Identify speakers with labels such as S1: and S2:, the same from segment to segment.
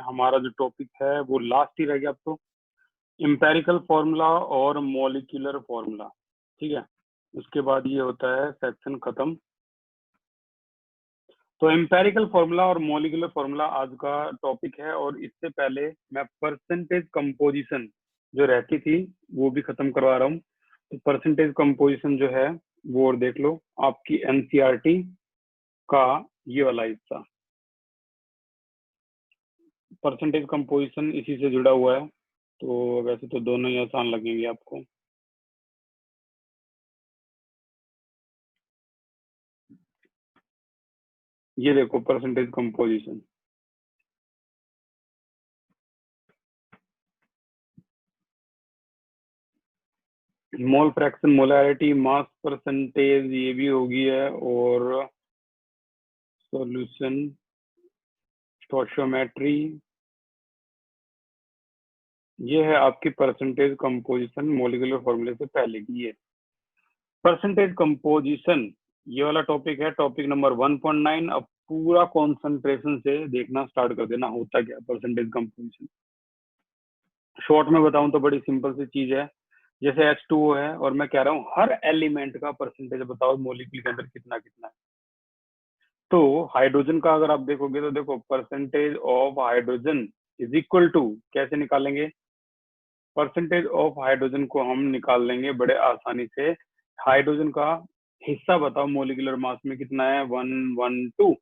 S1: हमारा जो टॉपिक है वो लास्ट ही रह गया अब तो, एम्पेरिकल फॉर्मूला और मॉलिक्यूलर फॉर्मूला। ठीक है, उसके बाद ये होता है सेक्शन खत्म। तो एम्पेरिकल फॉर्मूला और मॉलिक्यूलर फॉर्मूला आज का टॉपिक है, और इससे पहले मैं परसेंटेज कंपोजिशन जो रहती थी वो भी खत्म करवा रहा हूँ। तो परसेंटेज कंपोजिशन जो है वो और देख लो, आपकी एनसीईआरटी का ये वाला हिस्सा परसेंटेज कंपोजिशन इसी से जुड़ा हुआ है। तो वैसे तो दोनों ही आसान लगेंगे आपको। ये देखो percentage composition, mole fraction, molarity, mass percentage ये भी होगी है, और सॉल्यूशन स्टोइचियोमेट्री, ये है आपकी परसेंटेज कंपोजिशन मॉलिक्यूलर फॉर्मूले से पहले की। है परसेंटेज कंपोजिशन, ये वाला टॉपिक है, टॉपिक नंबर 1.9। अब पूरा कॉन्सेंट्रेशन से देखना स्टार्ट कर देना होता क्या परसेंटेज कंपोजिशन। शॉर्ट में बताऊं तो बड़ी सिंपल सी चीज है, जैसे H2O है और मैं कह रहा हूँ हर एलिमेंट का परसेंटेज बताओ मॉलिक्यूल के अंदर कितना कितना है। तो हाइड्रोजन का अगर आप देखोगे तो देखो percentage of hydrogen is equal to, कैसे निकालेंगे परसेंटेज ऑफ हाइड्रोजन को, हम निकाल लेंगे बड़े आसानी से। हाइड्रोजन का हिस्सा बताओ मॉलिक्यूलर मास में कितना है, 112,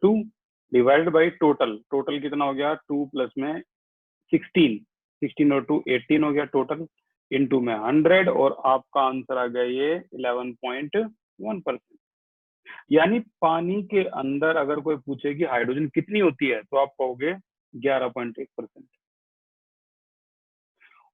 S1: 2 डिवाइडेड बाई टोटल, टोटल कितना हो गया 2 प्लस में 16, 16 और 2 18 हो गया टोटल, इनटू में 100, और आपका आंसर आ गया ये 11.1%। यानी पानी के अंदर अगर कोई पूछे कि हाइड्रोजन कितनी होती है तो आप कहोगे 11.1%।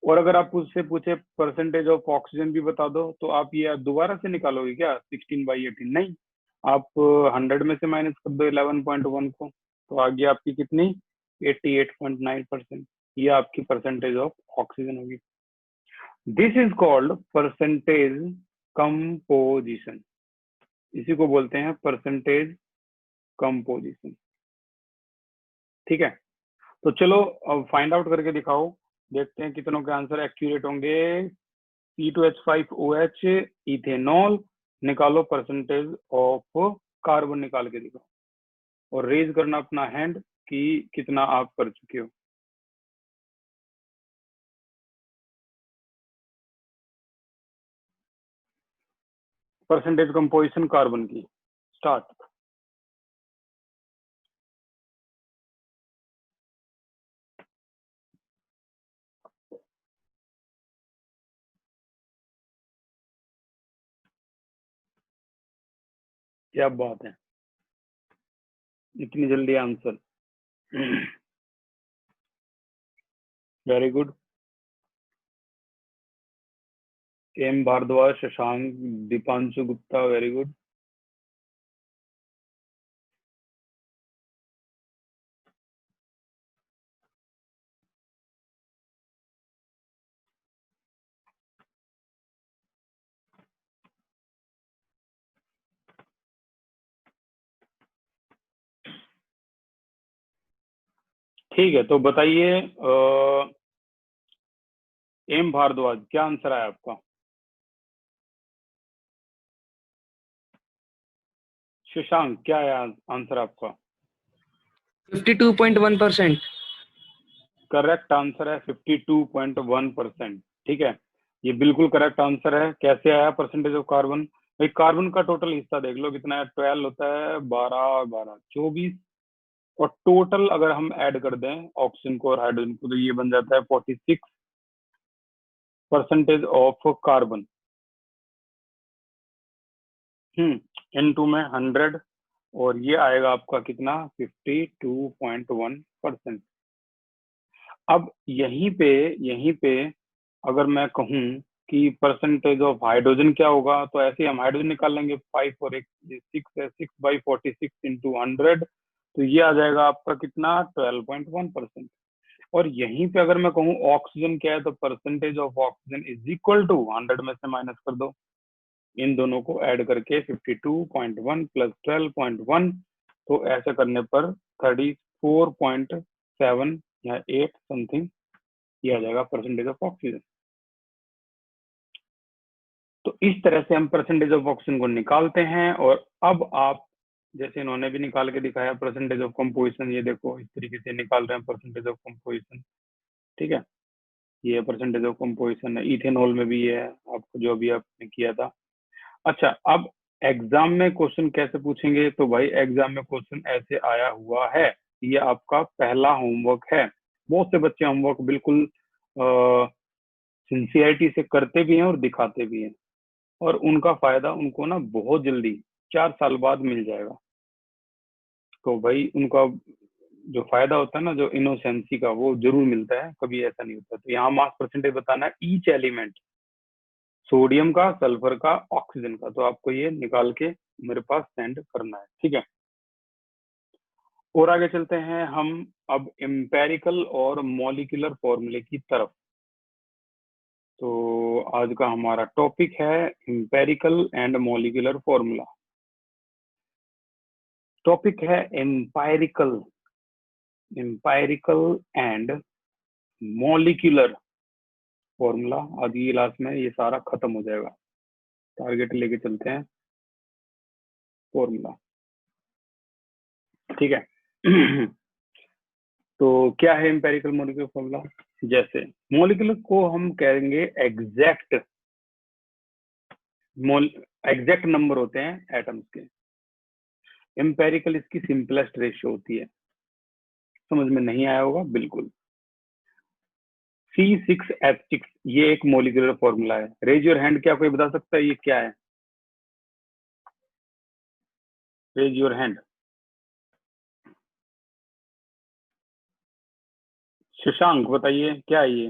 S1: और अगर आप उससे पूछे परसेंटेज ऑफ ऑक्सीजन भी बता दो तो आप ये दोबारा से निकालोगे क्या 16/18? नहीं, आप 100 में से माइनस कर दो 11.1 को, तो आ गया आपकी कितनी 88.9%। ये आपकी परसेंटेज ऑफ ऑक्सीजन होगी। This is called percentage composition, इसी को बोलते हैं परसेंटेज कंपोजिशन। ठीक है, तो चलो अब फाइंड आउट करके दिखाओ, देखते हैं कितनों के आंसर एक्यूरेट होंगे। C2H5OH इथेनॉल, निकालो परसेंटेज ऑफ कार्बन, निकाल के दिखाओ और रेज करना अपना हैंड कि कितना आप कर चुके हो। परसेंटेज कंपोजिशन कार्बन की, स्टार्ट। क्या बात है, इतनी जल्दी answer, very good. M Bhardwaj, Shashank, Deepanshu Gupta, very good. ठीक है, तो बताइए एम भारद्वाज क्या आंसर आया आपका? शशांक क्या आया आंसर आपका?
S2: 52.1%।
S1: करेक्ट आंसर है 52.1%। ठीक है, ये बिल्कुल करेक्ट आंसर है। कैसे आया परसेंटेज ऑफ कार्बन? भाई कार्बन का टोटल हिस्सा देख लो कितना है, 12 होता है, 12 12 24, और टोटल अगर हम ऐड कर दें ऑक्सीजन को और हाइड्रोजन को तो ये बन जाता है 46 परसेंटेज ऑफ कार्बन। N2 में 100, और ये आएगा आपका कितना 52.1%। अब यहीं पे अगर मैं कहूं कि परसेंटेज ऑफ हाइड्रोजन क्या होगा, तो ऐसे ही हम हाइड्रोजन निकाल लेंगे, 5 और 1 6 है, 6/46 इंटू 100, तो ये आ जाएगा आपका कितना 12.1%। और यहीं पे अगर मैं कहूँ ऑक्सीजन क्या है, तो percentage of oxygen is equal to 100 में से माइनस कर दो, इन दोनों को ऐड करके 52.1 प्लस 12.1, तो ऐसे करने पर 34. 7 या 8 समथिंग ये आ जाएगा परसेंटेज ऑफ ऑक्सीजन। तो इस तरह से हम परसेंटेज ऑफ ऑक्सीजन को निकालते हैं। और अब आप जैसे इन्होंने भी निकाल के दिखाया परसेंटेज ऑफ कंपोजिशन, ये देखो इस तरीके से निकाल रहे हैं परसेंटेज ऑफ कंपोजिशन। ठीक है, ये परसेंटेज ऑफ कंपोजिशन है, इथेनॉल में भी ये है आपको जो अभी आपने किया था। अच्छा, अब एग्जाम में क्वेश्चन कैसे पूछेंगे? तो भाई एग्जाम में क्वेश्चन ऐसे आया हुआ है, ये आपका पहला होमवर्क है। बहुत से बच्चे होमवर्क बिल्कुल सिंसियरिटी से करते भी हैं और दिखाते भी हैं, और उनका फायदा उनको ना बहुत जल्दी 4 साल बाद मिल जाएगा। तो भाई उनका जो फायदा होता है ना, जो इनोसेंसी का, वो जरूर मिलता है, कभी ऐसा नहीं होता। तो यहाँ मास परसेंटेज बताना है ईच एलिमेंट, सोडियम का, सल्फर का, ऑक्सीजन का। तो आपको ये निकाल के मेरे पास सेंड करना है। ठीक है, और आगे चलते हैं हम अब एम्पेरिकल और मॉलिक्यूलर फॉर्मूले की तरफ। तो आज का हमारा टॉपिक है empirical and molecular formula. Topic है एम्पायरिकल एंड मॉलिक्यूलर फॉर्मूला। आज ये लास्ट में ये सारा खत्म हो जाएगा। टारगेट लेके चलते हैं फॉर्मूला। ठीक है। तो क्या है एम्पेरिकल मॉलिक्यूलर फॉर्मूला? जैसे मॉलिक्यूलर को हम कहेंगे एग्जैक्ट नंबर होते हैं एटम्स के। एम्पेरिकल इसकी सिंपलेस्ट रेशियो होती है। समझ में नहीं आया होगा? बिल्कुल। C6H6 ये एक मॉलिक्यूलर फॉर्मूला है। रेज योर हैंड, क्या कोई बता सकता है ये क्या है? Raise your hand. शशांक बताइए क्या है ये?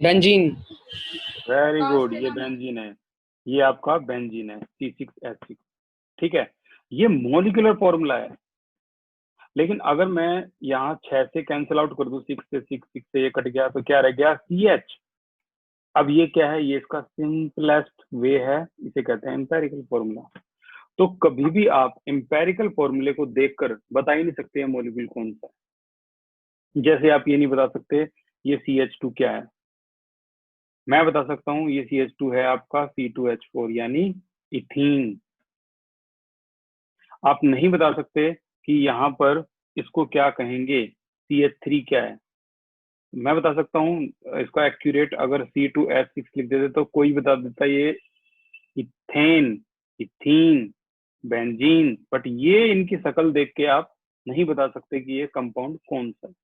S2: बेंजीन।
S1: वेरी गुड, ये बेंजीन है। ये आपका बेंजीन है, C6H6। ठीक है, ये मॉलिक्यूलर फॉर्मूला है। लेकिन अगर मैं यहाँ 6 से कैंसिल आउट कर दूं, 6 से ये कट गया, तो क्या रह गया? CH। अब ये क्या है? ये इसका सिंपलेस्ट वे है, इसे कहते हैं एम्पेरिकल फॉर्मूला। तो कभी भी आप एम्पेरिकल फॉर्मूले को देखकर बता ही नहीं सकते हैं मॉलिक्यूल कौन सा है। जैसे आप ये नहीं बता सकते ये CH2 क्या है। मैं बता सकता हूँ ये CH2 है आपका C2H4 यानी इथीन। आप नहीं बता सकते कि यहाँ पर इसको क्या कहेंगे, CH3 क्या है। मैं बता सकता हूँ इसका एक्यूरेट, अगर C2H6 लिख देते तो कोई बता देता ये इथेन, इथीन, बेंजीन। बट ये इनकी शक्ल देख के आप नहीं बता सकते कि ये कंपाउंड कौन सा है।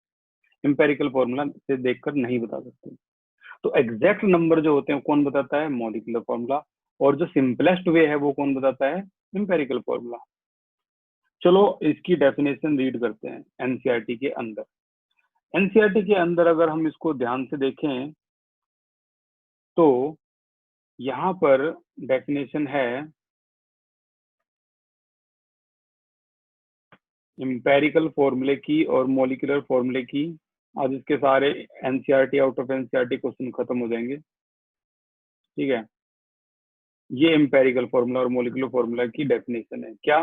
S1: एम्पेरिकल फॉर्मूला से देखकर नहीं बता सकते। तो एग्जैक्ट नंबर जो होते हैं कौन बताता है? Molecular formula. और जो सिंपलेस्ट वे है वो कौन बताता है? Empirical formula. चलो इसकी डेफिनेशन रीड करते हैं एनसीईआरटी के अंदर। एनसीईआरटी के अंदर अगर हम इसको ध्यान से देखें तो यहाँ पर डेफिनेशन है एम्पेरिकल फॉर्मूले की और मॉलिक्यूलर फॉर्मूले की। आज इसके सारे NCERT, out of NCERT question खत्म हो जाएंगे। ठीक है, ये एम्पेरिकल फॉर्मूला और मॉलिक्यूलर फॉर्मूला की डेफिनेशन है। क्या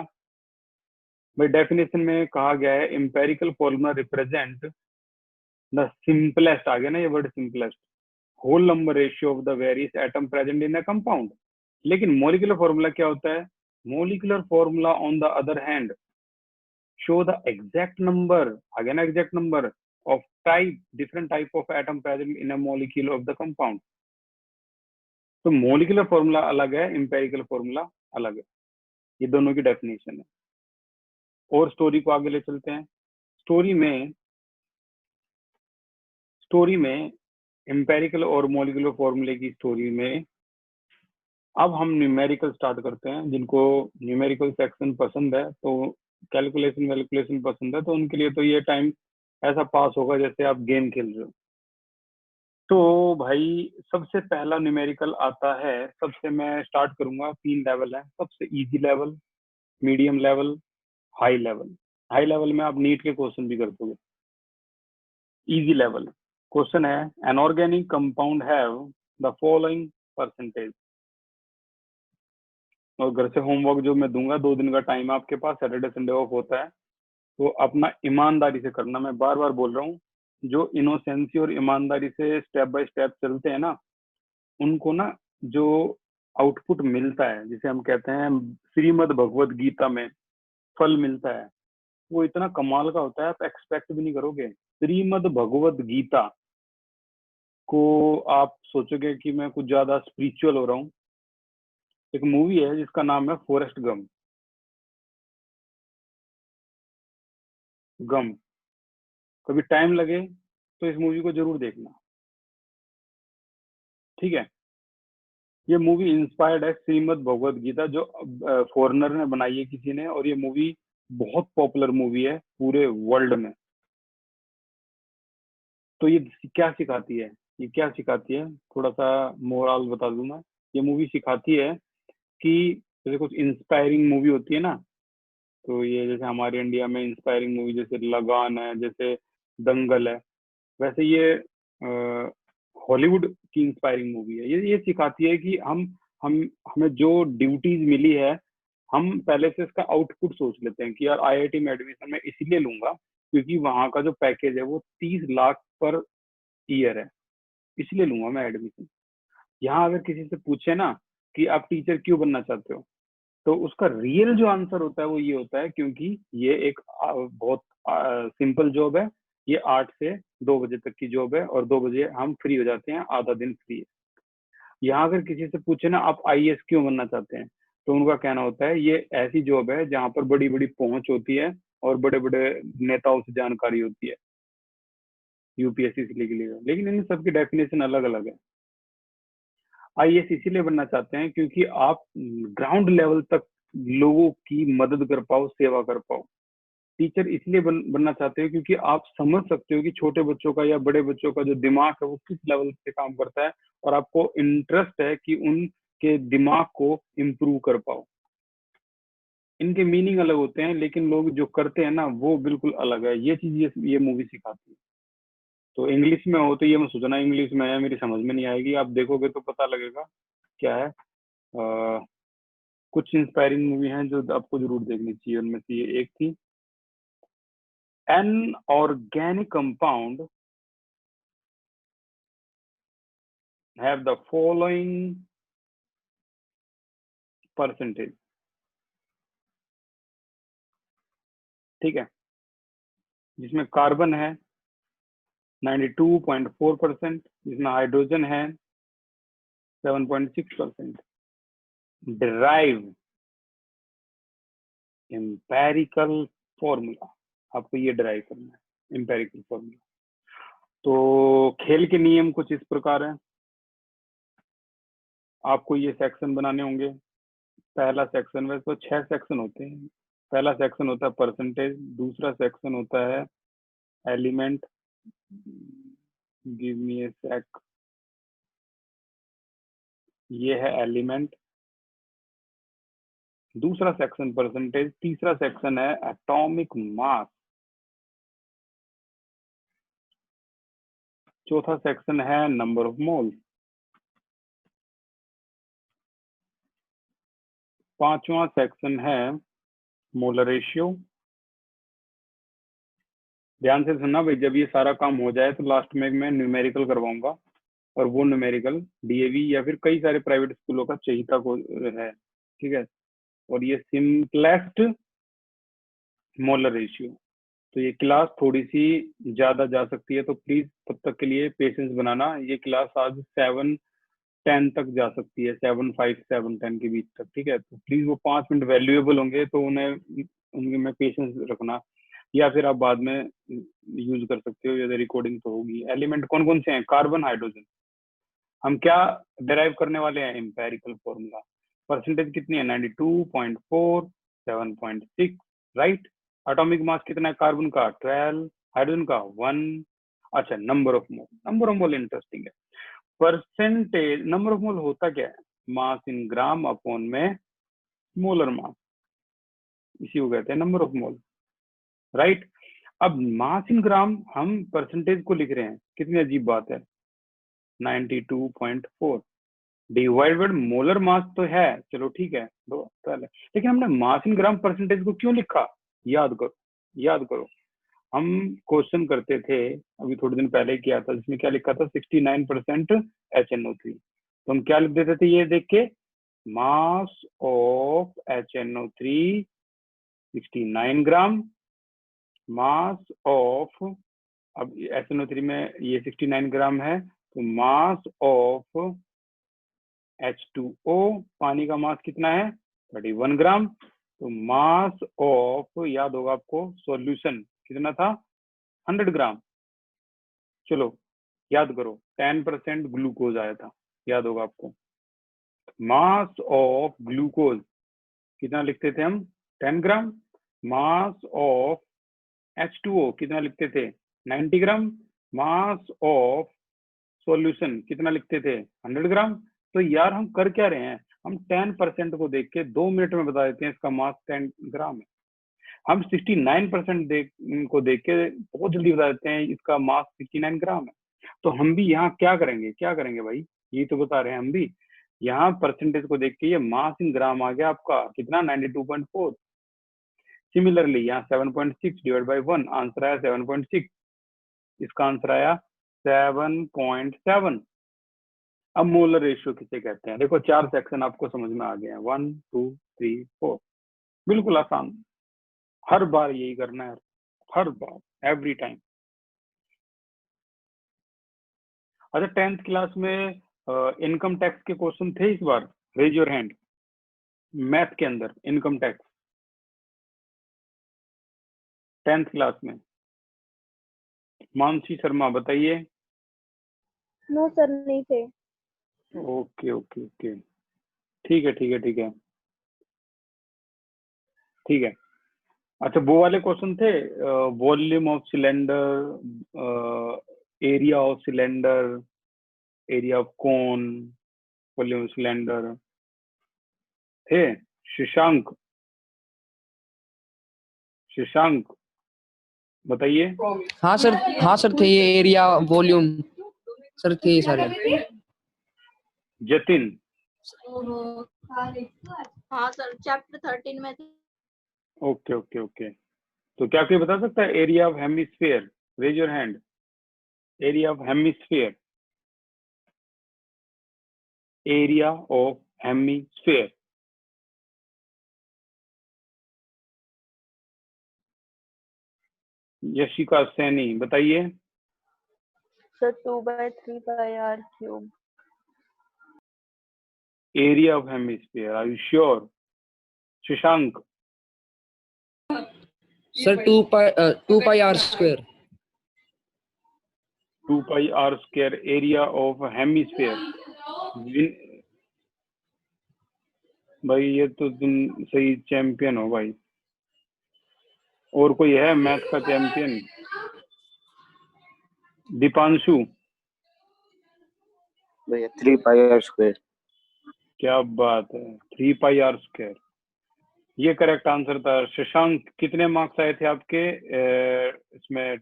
S1: भाई? डेफिनेशन में कहा गया है empirical formula represent the simplest, आ गया ना ये word simplest, whole number ratio of the various atom present in a compound. लेकिन मॉलिक्यूलर फॉर्मूला क्या होता है? Molecular formula on the other hand show the exact number, आ गया ना exact number of type, different type of atom present in a molecule of the compound. तो molecular formula अलग है, एम्पेरिकल फॉर्मूला अलग है। ये दोनों की डेफिनेशन है। और स्टोरी को आगे ले चलते हैं। स्टोरी में एम्पेरिकल और मॉलिक्यूलर फॉर्मूले की स्टोरी में अब हम न्यूमेरिकल स्टार्ट करते हैं। जिनको न्यूमेरिकल सेक्शन पसंद है, तो कैलकुलेशन वैल्कुलेशन पसंद है, तो उनके लिए तो ये टाइम ऐसा पास होगा जैसे आप गेम खेल रहे हो। तो भाई सबसे पहला न्यूमेरिकल आता है, सबसे मैं स्टार्ट करूंगा। 3 लेवल है, सबसे easy level, medium level, high level. High level में आप नीट के क्वेश्चन भी कर दोगे। इजी लेवल क्वेश्चन है, an organic compound have the following percentage. और घर से होमवर्क जो मैं दूंगा, 2 दिन का टाइम आपके पास, सैटरडे संडे ऑफ होता है। तो अपना ईमानदारी से करना। मैं बार बार बोल रहा हूँ, जो इनोसेंसी और ईमानदारी से स्टेप बाय स्टेप चलते हैं ना, उनको ना जो आउटपुट मिलता है, जिसे हम कहते हैं श्रीमद् भगवत गीता में फल मिलता है, वो इतना कमाल का होता है, आप एक्सपेक्ट भी नहीं करोगे। श्रीमद् भगवत गीता को आप सोचोगे कि मैं कुछ ज्यादा स्पिरिचुअल हो रहा हूँ। एक मूवी है जिसका नाम है फॉरेस्ट गम। गम कभी टाइम लगे तो इस मूवी को जरूर देखना, ठीक है। ये मूवी इंस्पायर्ड है श्रीमद् भगवत गीता, जो फॉरेनर ने बनाई है किसी ने, और ये मूवी बहुत पॉपुलर मूवी है पूरे वर्ल्ड में। तो ये क्या सिखाती है, ये क्या सिखाती है, थोड़ा सा मोरल बता दूं मैं। ये मूवी सिखाती है कि जैसे कुछ इंस्पायरिंग मूवी होती है ना, तो ये जैसे हमारे इंडिया में इंस्पायरिंग मूवी जैसे लगान है, जैसे दंगल है, वैसे ये हॉलीवुड की इंस्पायरिंग मूवी है। ये सिखाती है कि हम हमें जो ड्यूटीज मिली है, हम पहले से इसका आउटपुट सोच लेते हैं कि यार आईआईटी में एडमिशन मैं इसलिए लूंगा क्योंकि वहां का जो पैकेज है वो 30 लाख पर ईयर है, इसलिए लूंगा मैं एडमिशन। यहाँ अगर किसी से पूछे ना कि आप टीचर क्यों बनना चाहते हो, तो उसका रियल जो आंसर होता है वो ये होता है क्योंकि ये एक बहुत सिंपल जॉब है। ये 8 से 2 बजे तक की जॉब है और 2 बजे हम फ्री हो जाते हैं, आधा दिन फ्री है। यहाँ अगर किसी से पूछे ना आप आईएएस क्यों बनना चाहते हैं, तो उनका कहना होता है ये ऐसी जॉब है जहाँ पर बड़ी बड़ी पहुंच होती है और बड़े बड़े नेताओं से जानकारी होती है, यूपीएससी से के लिए। लेकिन इन सबकी डेफिनेशन अलग अलग है। आईएएस इसीलिए बनना चाहते हैं क्योंकि आप ग्राउंड लेवल तक लोगों की मदद कर पाओ, सेवा कर पाओ। टीचर इसलिए बनना चाहते हो क्योंकि आप समझ सकते हो कि छोटे बच्चों का या बड़े बच्चों का जो दिमाग है वो किस लेवल पे काम करता है, और आपको इंटरेस्ट है कि उनके दिमाग को इम्प्रूव कर पाओ। इनके मीनिंग अलग होते हैं लेकिन लोग जो करते हैं ना वो बिल्कुल अलग है। ये चीज ये मूवी सिखाती है। तो इंग्लिश में हो तो ये मैं सोचना इंग्लिश में है, मेरी समझ में नहीं आएगी, आप देखोगे तो पता लगेगा क्या है। कुछ इंस्पायरिंग मूवी हैं जो आपको जरूर देखनी चाहिए, उनमें से ये एक थी। An organic compound have the following percentage, ठीक है, जिसमें कार्बन है 92.4%, जिसमें हाइड्रोजन है 7.6%। डिराइव एम्पेरिकल फॉर्मूला, आपको ये डिराइव करना है एम्पेरिकल फॉर्मूला। तो खेल के नियम कुछ इस प्रकार है, आपको ये सेक्शन बनाने होंगे। पहला सेक्शन, वैसे तो 6 सेक्शन होते हैं। पहला सेक्शन होता है परसेंटेज, दूसरा सेक्शन होता है एलिमेंट, गिव मी ए सेक, ये है एलिमेंट। दूसरा सेक्शन परसेंटेज, तीसरा सेक्शन है एटॉमिक मास, चौथा सेक्शन है नंबर ऑफ मोल, पांचवा सेक्शन है मोलर रेशियो। ध्यान से सुनना भाई, जब ये सारा काम हो जाए तो लास्ट में मैं न्यूमेरिकल करवाऊंगा, और वो न्यूमेरिकल डीएवी या फिर कई सारे प्राइवेट स्कूलों का चहिता को है, ठीक है। और ये सिंपलेस्ट मोलर रेशियो, तो ये क्लास थोड़ी सी ज्यादा जा सकती है, तो प्लीज तब तक के लिए पेशेंस बनाना। ये क्लास आज 7-10 तक जा सकती है, 7-5 7-10 के बीच तक, ठीक है। तो प्लीज वो 5 मिनट वैल्यूएबल होंगे तो उन्हें उनके में पेशेंस रखना, या फिर आप बाद में यूज कर सकते हो, या रिकॉर्डिंग तो होगी। एलिमेंट कौन कौन से हैं, कार्बन हाइड्रोजन। हम क्या डिराइव करने वाले हैं, एम्पेरिकल फॉर्मूला। परसेंटेज कितनी है, 92.4, 7.6, राइट। एटॉमिक मास कितना है कार्बन का, 12, हाइड्रोजन का 1। अच्छा, number of mole, number of mole interesting है। परसेंटेज, नंबर ऑफ मोल होता क्या है, मास इन ग्राम अपॉन में मोलर मास, इसी को कहते हैं नंबर ऑफ मोल, राइट। अब मास इन ग्राम हम परसेंटेज को लिख रहे हैं, कितनी अजीब बात है, 92.4 डिवाइडेड मोलर मास तो है, चलो ठीक है दो पहले, लेकिन हमने मास इन ग्राम परसेंटेज को क्यों लिखा, याद करो। याद करो, हम क्वेश्चन करते थे अभी थोड़े दिन पहले किया था, जिसमें क्या लिखा था 69% HNO3। तो हम क्या लिख देते थे ये देख के, mass of HNO3 69 gram, mass of, अब HNO3 में ये 69 ग्राम है, तो मास ऑफ H2O, पानी का मास कितना है 31 ग्राम। तो मास ऑफ, याद होगा आपको, सॉल्यूशन कितना था 100 ग्राम। चलो याद करो, 10% ग्लूकोज आया था, याद होगा आपको। मास ऑफ ग्लूकोज कितना लिखते थे हम 10 ग्राम। मास ऑफ H2O कितना लिखते थे 90 ग्राम। मास ऑफ सॉल्यूशन कितना लिखते थे 100 ग्राम। तो यार हम कर क्या रहे हैं, हम 10% को देख के 2 मिनट में बता देते हैं इसका मास 10 ग्राम है। हम 69% को देख के बहुत जल्दी बता देते हैं इसका मास 69 ग्राम है। तो हम भी यहाँ क्या करेंगे भाई, ये तो बता रहे हैं हम भी, यहाँ परसेंटेज को देख के ये मास इन ग्राम आ गया आपका कितना 92.4। सिमिलरली यहाँ 7.6 डिवाइड बाई 1, आंसर आया 7.6, इसका आंसर आया 7.7। अब मोलर रेशियो किसे कहते हैं, देखो 4 सेक्शन आपको समझ में आ गए हैं, 1 2 3 4, बिल्कुल आसान, हर बार यही करना है, हर बार, एवरी टाइम। अच्छा 10th क्लास में इनकम टैक्स के क्वेश्चन थे इस बार, रेज योर हैंड, मैथ के अंदर इनकम टैक्स 10th क्लास में। मानसी शर्मा बताइए।
S3: नो सर, नहीं थे।
S1: ओके ओके ओके, ठीक है ठीक है ठीक है ठीक है। अच्छा वो वाले क्वेश्चन थे, volume of cylinder, area of cylinder, area of cone, volume of cylinder थे। शशांक बताइए।
S2: हाँ सर थे ये एरिया वॉल्यूम सर थे सारे।
S1: जतिन।
S3: हाँ सर, चैप्टर 13 में थे।
S1: ओके ओके ओके, तो क्या कोई बता सकता है area of hemisphere, raise your hand, area of hemisphere, area of hemisphere. Yashika Saini बताइए।
S3: Sir 2/3 pi r cube.
S1: Area of hemisphere, are you sure? Shashank.
S2: Sir 2 pi r square.
S1: 2 pi r square, area of hemisphere. भाई ये तो तुम सही champion हो भाई, और कोई है मैथ का चैंपियन? दीपांशु।
S4: भैया 3 पाई r स्क्वायर।
S1: क्या बात है, 3 पाई r स्क्वायर, ये करेक्ट आंसर था। शशांक कितने मार्क्स आए थे आपके इसमें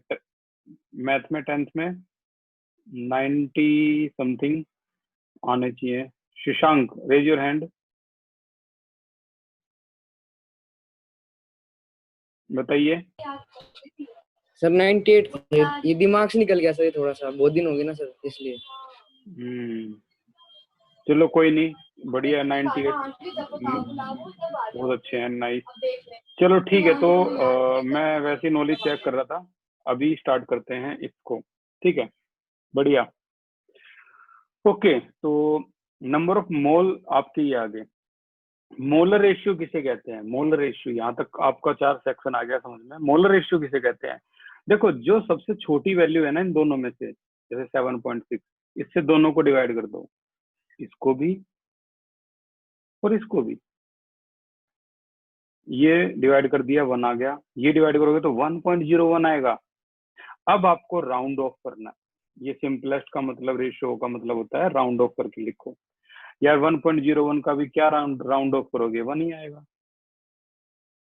S1: मैथ में 10th में? 90 समथिंग आने चाहिए। शशांक रेज योर हैंड, बताइए।
S2: सर 98। ये दिमाग से निकल गया सर, थोड़ा सा बहुत दिन हो गए ना सर इसलिए।
S1: चलो कोई नहीं, बढ़िया, 98 बहुत अच्छे हैं, नाइस। चलो ठीक है, तो मैं वैसे नॉलेज चेक कर रहा था, अभी स्टार्ट करते हैं इसको, ठीक है, बढ़िया। ओके, तो नंबर ऑफ मोल आपके ये आ गए। मोलर रेशियो किसे कहते हैं? मोलर रेशियो, यहाँ तक आपका 4 सेक्शन आ गया समझ में। मोलर रेशियो किसे कहते हैं? देखो जो सबसे छोटी वैल्यू है ना इन दोनों में से, जैसे 7.6, इससे दोनों को डिवाइड कर दो, इसको भी और इसको भी, ये डिवाइड कर दिया 1 आ गया, ये डिवाइड करोगे तो 1.01 आएगा। अब आपको राउंड ऑफ करना है, ये सिंपलेस्ट का मतलब, रेशियो का मतलब होता है राउंड ऑफ करके लिखो। यार 1.01 का भी क्या राउंड ऑफ करोगे, 1 ही आएगा।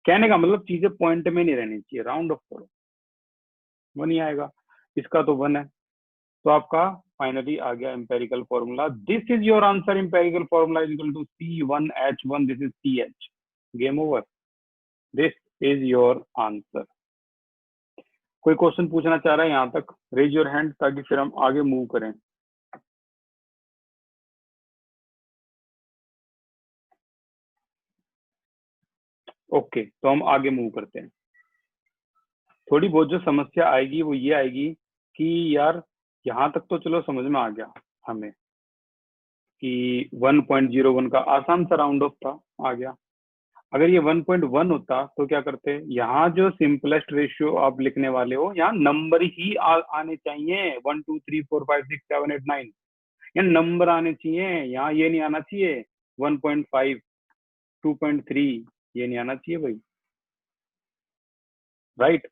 S1: कहने का मतलब चीजें पॉइंट में नहीं रहनी चाहिए, राउंड ऑफ करो, 1 ही आएगा। इसका तो 1 है, तो आपका फाइनली आ गया empirical formula. This is your answer, empirical formula is equal to C1H1, this is CH, game over, this is your answer. कोई क्वेश्चन पूछना चाह रहा है यहाँ तक? रेज योर हैंड ताकि फिर हम आगे मूव करें। ओके, तो हम आगे मूव करते हैं। थोड़ी बहुत जो समस्या आएगी वो ये आएगी कि यार यहाँ तक तो चलो समझ में आ गया हमें कि 1.01 का आसान सा राउंड ऑफ था, आ गया। अगर ये 1.1 होता तो क्या करते? यहाँ जो सिंपलेस्ट रेशियो आप लिखने वाले हो, यहाँ नंबर ही आने चाहिए, 1 2 3 4 5 6 7 8 9, यहाँ नंबर आने चाहिए। यहाँ ये नहीं आना चाहिए 1.5 2.3, ये नहीं आना चाहिए भाई। राइट?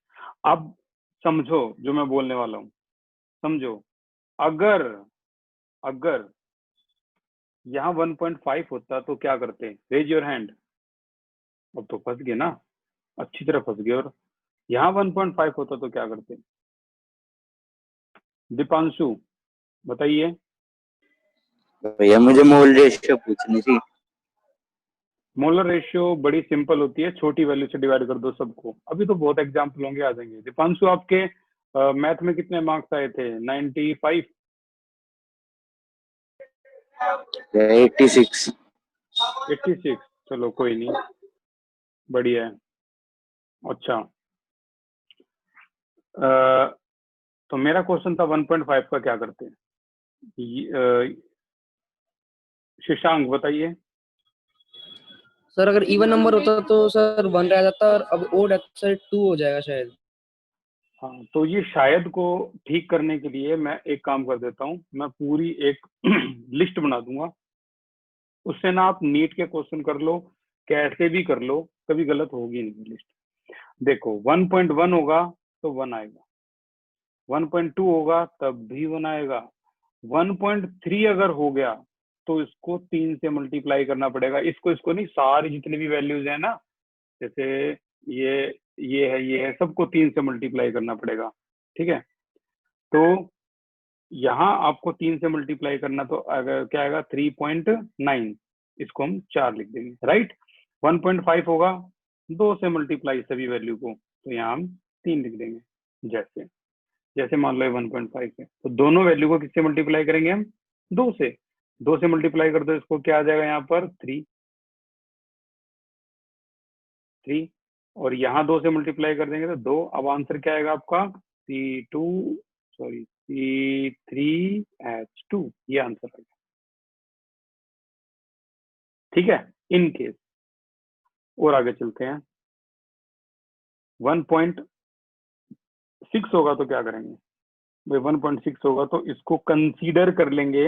S1: अब समझो जो मैं बोलने वाला हूँ, समझो। अगर यहाँ 1.5 होता तो क्या करते? Raise your hand. अब तो फंस गए ना, अच्छी तरह फंस गए। और यहाँ 1.5 होता तो क्या करते? दीपांशु बताइए।
S4: भैया मुझे मोल रेशियो पूछनी थी।
S1: मोलर रेशियो बड़ी सिंपल होती है, छोटी वैल्यू से डिवाइड कर दो सबको। अभी तो बहुत एग्जाम्पल होंगे, आ जाएंगे। दीपांशु आपके मैथ में कितने मार्क्स आए थे? 95?
S4: 86।
S1: 86? चलो कोई नहीं, बढ़िया है। अच्छा, तो मेरा क्वेश्चन था 1.5 का क्या करते हैं? शशांक बताइए।
S2: सर अगर इवन नंबर होता तो सर 1 रह जाता, और अब ओड है तो सर 2 हो जाएगा शायद।
S1: हाँ, तो ये शायद को ठीक करने के लिए मैं एक काम कर देता हूँ, मैं पूरी एक लिस्ट बना दूंगा। उससे ना आप नीट के क्वेश्चन कर लो, कैसे भी कर लो, कभी गलत होगी नहीं लिस्ट। देखो 1.1 होगा तो 1 आएगा, 1.2 होगा तब भी 1 आएगा, 1.3 अगर हो गया तो इसको 3 से मल्टीप्लाई करना पड़ेगा। इसको नहीं, सारी जितनी भी वैल्यूज है ना, जैसे ये है, सबको 3 से मल्टीप्लाई करना पड़ेगा। ठीक है, तो यहाँ आपको 3 से मल्टीप्लाई करना, तो अगर क्या आएगा 3.9, इसको हम 4 लिख देंगे। राइट? 1.5 होगा 2 से मल्टीप्लाई सभी वैल्यू को, तो यहाँ हम 3 लिख देंगे। जैसे मान लो 1.5 है तो दोनों वैल्यू को किससे मल्टीप्लाई करेंगे हम? 2 से। 2 से मल्टीप्लाई कर दो इसको, क्या आ जाएगा यहाँ पर? 3। और यहाँ 2 से मल्टीप्लाई कर देंगे तो 2। अब आंसर क्या आएगा आपका? C3H2, ये आंसर आएगा। ठीक है, इन केस। और आगे चलते हैं। 1.6 होगा तो क्या करेंगे भाई? 1.6 होगा तो इसको कंसीडर कर लेंगे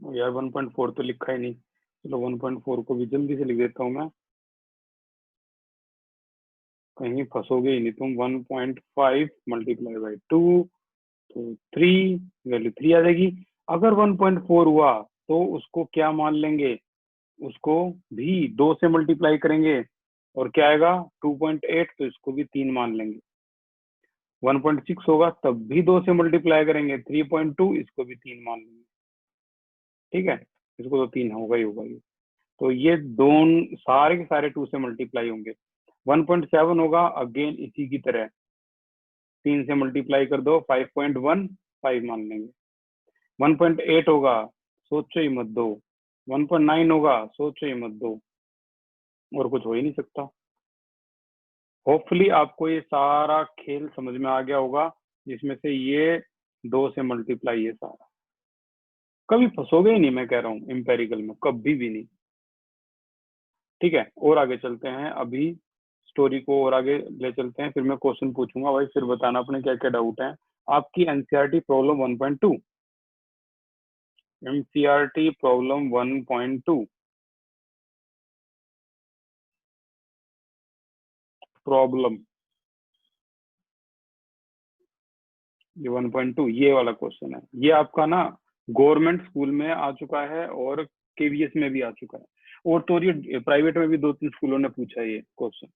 S1: यार। 1.4 तो लिखा ही नहीं, चलो 1.4 को भी जल्दी से लिख देता हूँ मैं, कहीं फंसोगे ही नहीं तुम। 1.5 मल्टीप्लाई बाई 2 तो 3, वैल्यू 3 आ जाएगी। अगर 1.4 हुआ तो उसको क्या मान लेंगे? उसको भी 2 से मल्टीप्लाई करेंगे, और क्या आएगा? 2.8, तो इसको भी 3 मान लेंगे। 1.6 होगा तब भी 2 से मल्टीप्लाई करेंगे, 3.2, इसको भी 3 मान लेंगे। ठीक है, इसको तो 3 होगा ही होगा ये। तो ये दोनों सारे के सारे 2 से मल्टीप्लाई होंगे। 1.7 होगा, अगेन इसी की तरह 3 से मल्टीप्लाई कर दो, 5.15 मान लेंगे। 1.8 होगा, सोचो ही मत दो। 1.9 होगा, सोचो ही मत दो। और कुछ हो ही नहीं सकता। होपफुली आपको ये सारा खेल समझ में आ गया होगा, जिसमें से ये 2 से मल्टीप्लाई है सारा। कभी फंसोगे ही नहीं, मैं कह रहा हूँ, एम्पेरिकल में कभी भी नहीं। ठीक है, और आगे चलते हैं। अभी स्टोरी को और आगे ले चलते हैं, फिर मैं क्वेश्चन पूछूंगा भाई, फिर बताना अपने क्या क्या डाउट है। आपकी NCERT problem 1.2, NCERT problem 1.2, problem ये 1.2, ये वाला क्वेश्चन है। ये आपका ना गवर्नमेंट स्कूल में आ चुका है और केवीएस में भी आ चुका है, और तो ये प्राइवेट में भी 2-3 स्कूलों ने पूछा है ये क्वेश्चन।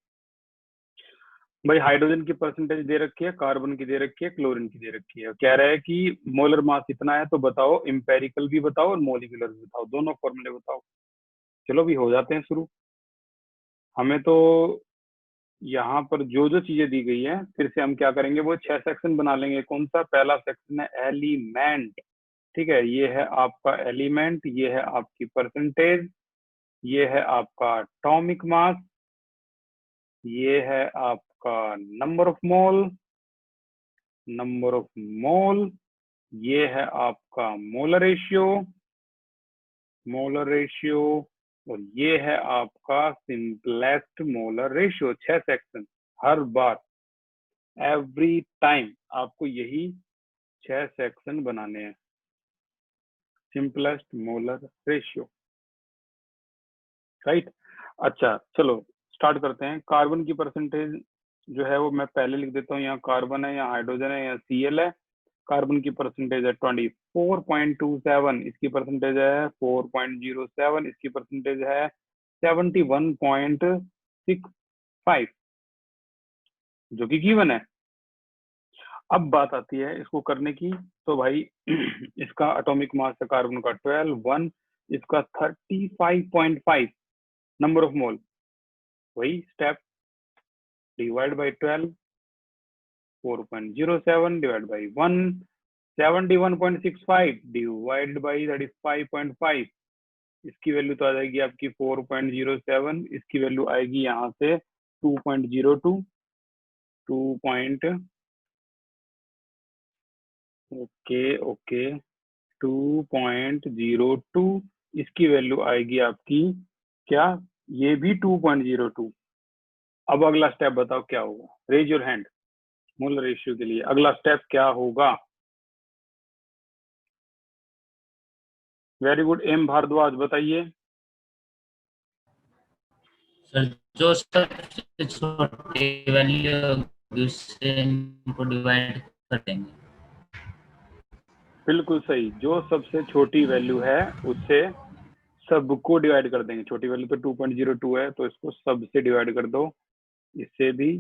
S1: भाई हाइड्रोजन की परसेंटेज दे रखी है, कार्बन की दे रखी है, क्लोरीन की दे रखी है। कह रहा है कि मोलर मास इतना है, तो बताओ इंपेरिकल भी बताओ और मोलिकुलर भी बताओ, दोनों फॉर्मूले बताओ। चलो भी हो जाते हैं शुरू। हमें तो यहाँ पर जो जो चीजें दी गई है फिर से हम क्या करेंगे, वो 6 सेक्शन बना लेंगे। कौन सा? पहला सेक्शन है एलिमेंट, ठीक है, ये है आपका एलिमेंट, ये है आपकी परसेंटेज, ये है आपका एटॉमिक मास, ये है आपका नंबर ऑफ मोल, ये है आपका मोलर रेशियो, और ये है आपका सिंपलेस्ट मोलर रेशियो। 6 सेक्शन, हर बार एवरी टाइम आपको यही 6 सेक्शन बनाने हैं, सिंपलेस्ट मोलर रेशियो, राइट। अच्छा चलो स्टार्ट करते हैं। कार्बन की परसेंटेज जो है वो मैं पहले लिख देता हूँ, यहाँ कार्बन है, यहाँ हाइड्रोजन है, यहाँ Cl है। कार्बन की परसेंटेज है 24.27, इसकी परसेंटेज है 4.07, इसकी परसेंटेज है 71.65, जो कि गिवन है। अब बात आती है इसको करने की, तो भाई इसका एटॉमिक मास है कार्बन का 12, इसका 35.5 नंबर ऑफ मोल, वही step, divide by 12, 4.07 divide by 1, 71.65 divide by 35.5, इसकी वैल्यू तो आ जाएगी आपकी 4.07, इसकी वैल्यू आएगी यहाँ से 2.02, ओके 2.02, इसकी वैल्यू आएगी आपकी क्या, ये भी 2.02। अब अगला स्टेप बताओ क्या होगा, raise your hand. Molar ratio के लिए अगला स्टेप क्या होगा? वेरी गुड, एम भारद्वाज बताइए।
S5: सर जो सबसे छोटी वैल्यू होगी उससे इनको डिवाइड कर देंगे।
S1: बिल्कुल सही, जो सबसे छोटी वैल्यू है उससे सबको डिवाइड कर देंगे। छोटी वैल्यू तो 2.02 है, तो इसको सब से डिवाइड कर दो, इससे भी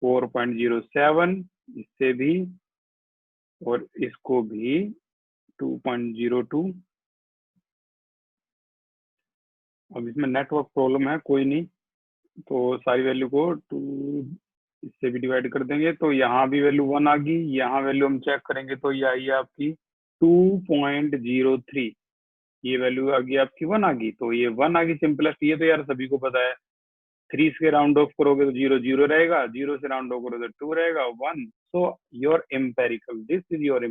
S1: 4.07, इससे भी, और इसको भी 2.02। अब इसमें नेटवर्क प्रॉब्लम है, कोई नहीं, तो सारी वैल्यू को 2 इससे भी डिवाइड कर देंगे, तो यहाँ भी वैल्यू 1 आ गई। यहाँ वैल्यू हम चेक करेंगे तो ये आई है आपकी 2.03, ये वैल्यू आ गई आपकी 1 आ गई, तो ये 1 आ गई सिंपलेस्ट। ये तो यार सभी को पता है, 3 से राउंड ऑफ करोगे तो 0 रहेगा, 0 से राउंड ऑफ करोगे तो 2 रहेगा, 1। So your empirical, this is your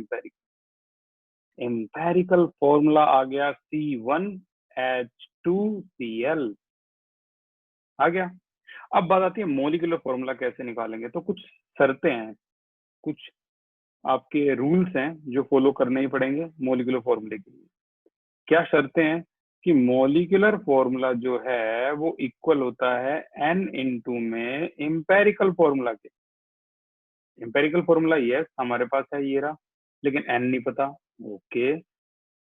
S1: empirical formula आ गया C1H2Cl आ गया। अब बात आती है मॉलिक्यूलर फॉर्मूला कैसे निकालेंगे, तो कुछ शर्तें हैं, कुछ आपके रूल्स हैं जो फॉलो करने ही पड़ेंगे मॉलिक्यूलर फॉर्मूले के लिए। क्या शर्तें हैं कि मॉलिक्यूलर फॉर्मूला जो है वो इक्वल होता है n इंटू में एम्पेरिकल फॉर्मूला के। एम्पेरिकल फॉर्मूला यस हमारे पास है ये रहा, लेकिन n नहीं पता। ओके,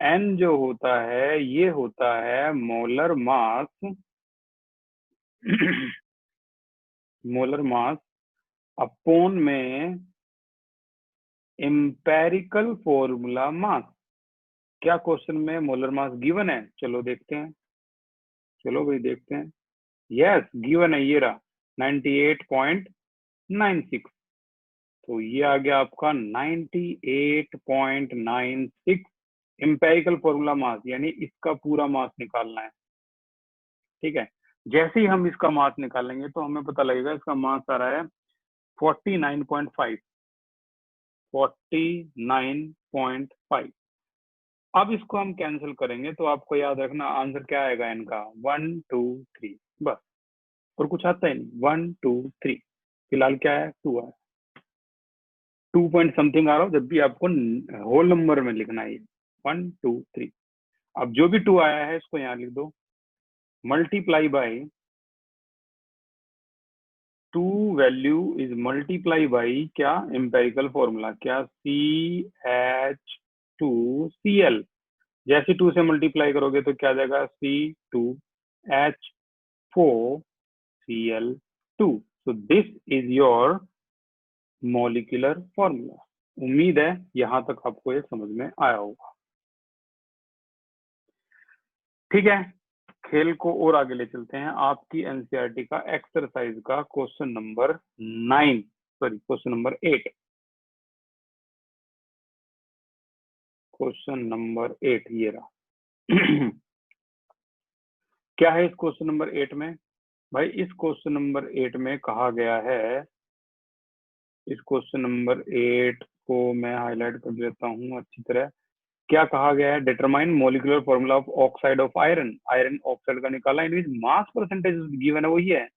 S1: n जो होता है ये होता है molar mass molar mass upon में एम्पेरिकल फॉर्मूला मास। क्या क्वेश्चन में मोलर मास गिवन है? चलो देखते हैं, चलो भाई देखते हैं। यस गिवन है, ये रहा 98.96, तो ये आ गया आपका 98.96 एम्पेरिकल फॉर्मूला मास, यानी इसका पूरा मास निकालना है। ठीक है, जैसे ही हम इसका मास निकालेंगे तो हमें पता लगेगा इसका मास आ रहा है 49.5। अब इसको हम कैंसिल करेंगे तो आपको याद रखना आंसर क्या आएगा इनका, 1 2 3 बस, और कुछ आता ही नहीं। 1 2 3 फिलहाल क्या है, 2 है, 2 पॉइंट समथिंग आ रहा हो, जब भी आपको होल नंबर में लिखना है 1 2 3। अब जो भी 2 आया है इसको यहाँ लिख दो, multiply by 2 value is multiply by क्या, एम्पेरिकल फॉर्मूला क्या, CH2Cl। जैसे 2 से मल्टीप्लाई करोगे तो क्या आ जाएगा, C2H4Cl2। So this is your molecular formula. उम्मीद है यहां तक आपको ये समझ में आया होगा। ठीक है, खेल को और आगे ले चलते हैं। आपकी एनसीईआरटी का एक्सरसाइज का क्वेश्चन नंबर 8, क्वेश्चन नंबर 8 ये रहा। क्या है इस क्वेश्चन नंबर 8 में? भाई इस क्वेश्चन नंबर 8 में कहा गया है, इस क्वेश्चन नंबर 8 को मैं हाईलाइट कर देता हूं अच्छी तरह। क्या कहा गया है? Determine molecular formula of oxide of iron. Iron oxide का निकाला, इन मास परसेंटेज गिवन है वही है।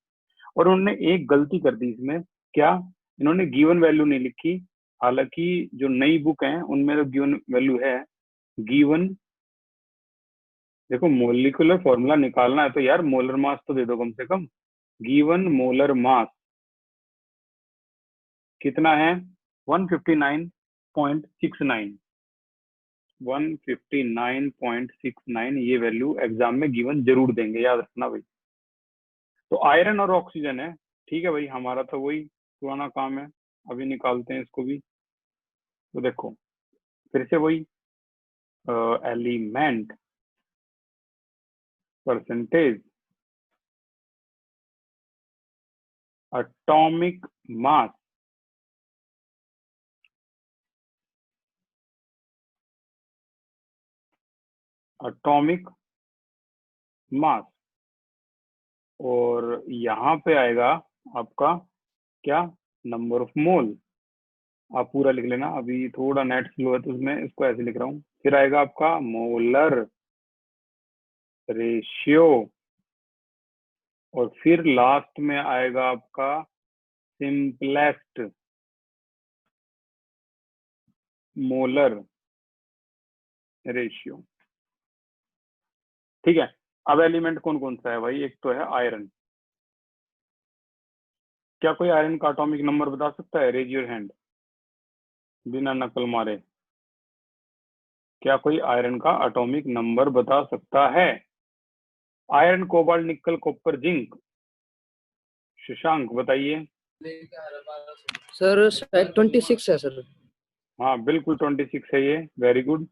S1: और उन्होंने एक गलती कर दी इसमें, क्या? इन्होंने गिवन वैल्यू नहीं लिखी, हालांकि जो नई बुक है उनमें तो गिवन वैल्यू है। गिवन, देखो मोलिकुलर फॉर्मूला निकालना है तो यार मोलर मास तो दे दो कम से कम। गिवन मोलर मास कितना है? 159.69, 159.69 ये वैल्यू एग्जाम में गिवन जरूर देंगे, याद रखना भाई। तो आयरन और ऑक्सीजन है, ठीक है भाई, हमारा तो वही पुराना काम है, अभी निकालते हैं इसको भी। तो देखो फिर से वही एलिमेंट परसेंटेज एटॉमिक मास और यहाँ पे आएगा आपका क्या? नंबर ऑफ मोल। आप पूरा लिख लेना, अभी थोड़ा नेट स्लो है तो उसमें इसको ऐसे लिख रहा हूँ। फिर आएगा आपका मोलर रेशियो और फिर लास्ट में आएगा आपका सिंपलेस्ट मोलर रेशियो। ठीक है, अब एलिमेंट कौन कौन सा है भाई? एक तो है आयरन। क्या कोई आयरन का एटॉमिक नंबर बता सकता है? रेज योर हैंड, बिना नकल मारे। क्या कोई आयरन का एटॉमिक नंबर बता सकता है? आयरन, कोबाल्ट, निकल, कॉपर, जिंक। शशांक बताइए।
S2: सर शायद 26 है सर।
S1: हाँ बिल्कुल 26 है ये, वेरी गुड,